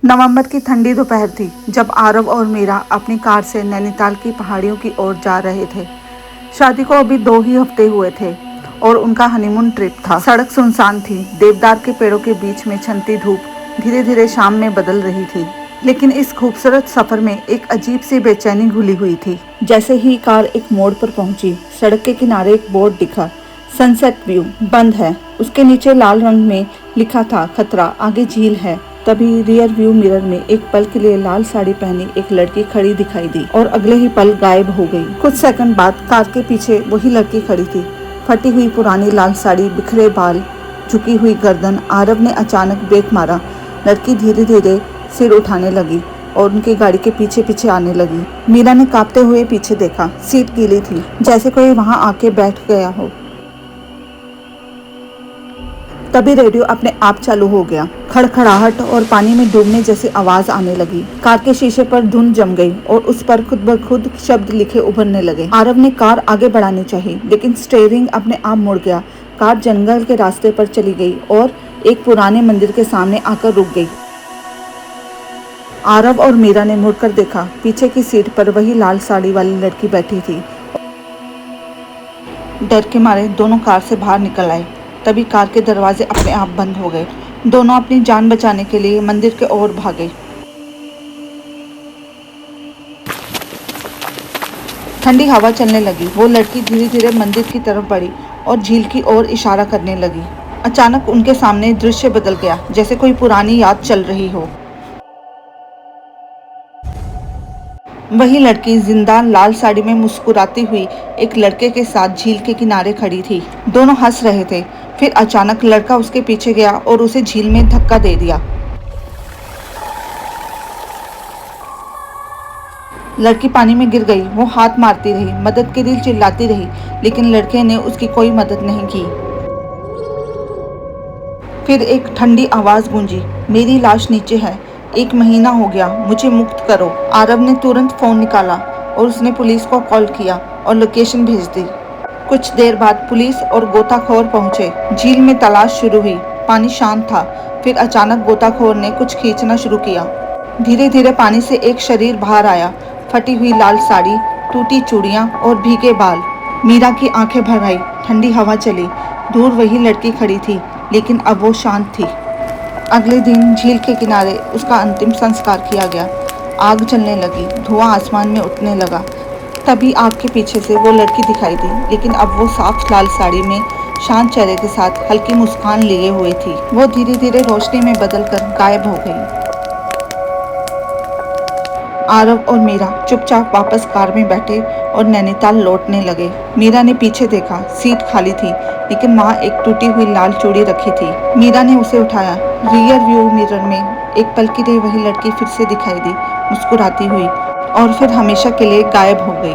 नवंबर की ठंडी दोपहर थी जब आरव और मीरा अपनी कार से नैनीताल की पहाड़ियों की ओर जा रहे थे। शादी को अभी 2 ही हफ्ते हुए थे और उनका हनीमून ट्रिप था। सड़क सुनसान थी। देवदार के पेड़ों के बीच में छनती धूप धीरे धीरे शाम में बदल रही थी। लेकिन इस खूबसूरत सफर में एक अजीब सी बेचैनी घुली हुई थी। जैसे ही कार एक मोड़ पर पहुंची, सड़क के किनारे एक बोर्ड दिखा, सनसेट व्यू बंद है। उसके नीचे लाल रंग में लिखा था खतरा, आगे झील है। तभी रियर व्यू मिरर में एक पल के लिए लाल साड़ी पहनी एक लड़की खड़ी दिखाई दी और अगले ही पल गायब हो गई। कुछ सेकंड बाद कार के पीछे वही लड़की खड़ी थी, फटी हुई पुरानी लाल साड़ी, बिखरे बाल, झुकी हुई गर्दन। आरव ने अचानक ब्रेक मारा। लड़की धीरे धीरे सिर उठाने लगी और उनकी गाड़ी के पीछे पीछे आने लगी। मीरा ने कांपते हुए पीछे देखा। सीट गीली थी, जैसे कोई वहां आके बैठ गया हो। तभी रेडियो अपने आप चालू हो गया। खड़खड़ाहट और पानी में डूबने जैसी आवाज आने लगी। कार के शीशे पर धुंध जम गई और उस पर खुद ब खुद शब्द लिखे उभरने लगे। आरव ने कार आगे बढ़ानी चाहिए, लेकिन स्टीयरिंग अपने आप मुड़ गया। कार जंगल के रास्ते पर चली गई और एक पुराने मंदिर के सामने आकर रुक गई। आरव और मीरा ने मुड़कर देखा। पीछे की सीट पर वही लाल साड़ी वाली लड़की बैठी थी। डर के मारे दोनों कार से बाहर निकल आए। तभी कार के दरवाजे अपने आप बंद हो गए। दोनों अपनी जान बचाने के लिए मंदिर के ओर भागे। ठंडी हवा चलने लगी। वो लड़की धीरे धीरे मंदिर की तरफ बढ़ी और झील की ओर इशारा करने लगी। अचानक उनके सामने दृश्य बदल गया, जैसे कोई पुरानी याद चल रही हो। वही लड़की जिंदा लाल साड़ी में मुस्कुराती हुई एक लड़के के साथ झील के किनारे खड़ी थी। दोनों हंस रहे थे। फिर अचानक लड़का उसके पीछे गया और उसे झील में धक्का दे दिया। लड़की पानी में गिर गई। वो हाथ मारती रही, मदद के लिए चिल्लाती रही, लेकिन लड़के ने उसकी कोई मदद नहीं की। फिर एक ठंडी आवाज गूंजी, मेरी लाश नीचे है, 1 महीना हो गया, मुझे मुक्त करो। आरव ने तुरंत फोन निकाला और उसने पुलिस को कॉल किया और लोकेशन भेज दी। कुछ देर बाद पुलिस और गोताखोर पहुंचे। झील में तलाश शुरू हुई। पानी शांत था। फिर अचानक गोताखोर ने कुछ खींचना शुरू किया। धीरे धीरे पानी से एक शरीर बाहर आया। फटी हुई लाल साड़ी, टूटी चूड़ियां और भीगे बाल। मीरा की आंखें भर आई। ठंडी हवा चली। दूर वही लड़की खड़ी थी, लेकिन अब वो शांत थी। अगले दिन झील के किनारे उसका अंतिम संस्कार किया गया। आग जलने लगी, धुआं आसमान में उठने लगा। तभी आग के पीछे से वो लड़की दिखाई दी, लेकिन अब वो साफ लाल साड़ी में शांत चेहरे के साथ हल्की मुस्कान लिए हुए थी। वो धीरे धीरे रोशनी में बदलकर गायब हो गई। आरव और मीरा चुपचाप वापस कार में बैठे और नैनीताल लौटने लगे। मीरा ने पीछे देखा। सीट खाली थी, लेकिन वहाँ एक टूटी हुई लाल चूड़ी रखी थी। मीरा ने उसे उठाया। रियर व्यू मिरर में एक पल के लिए वही लड़की फिर से दिखाई दी, मुस्कुराती हुई, और फिर हमेशा के लिए गायब हो गई।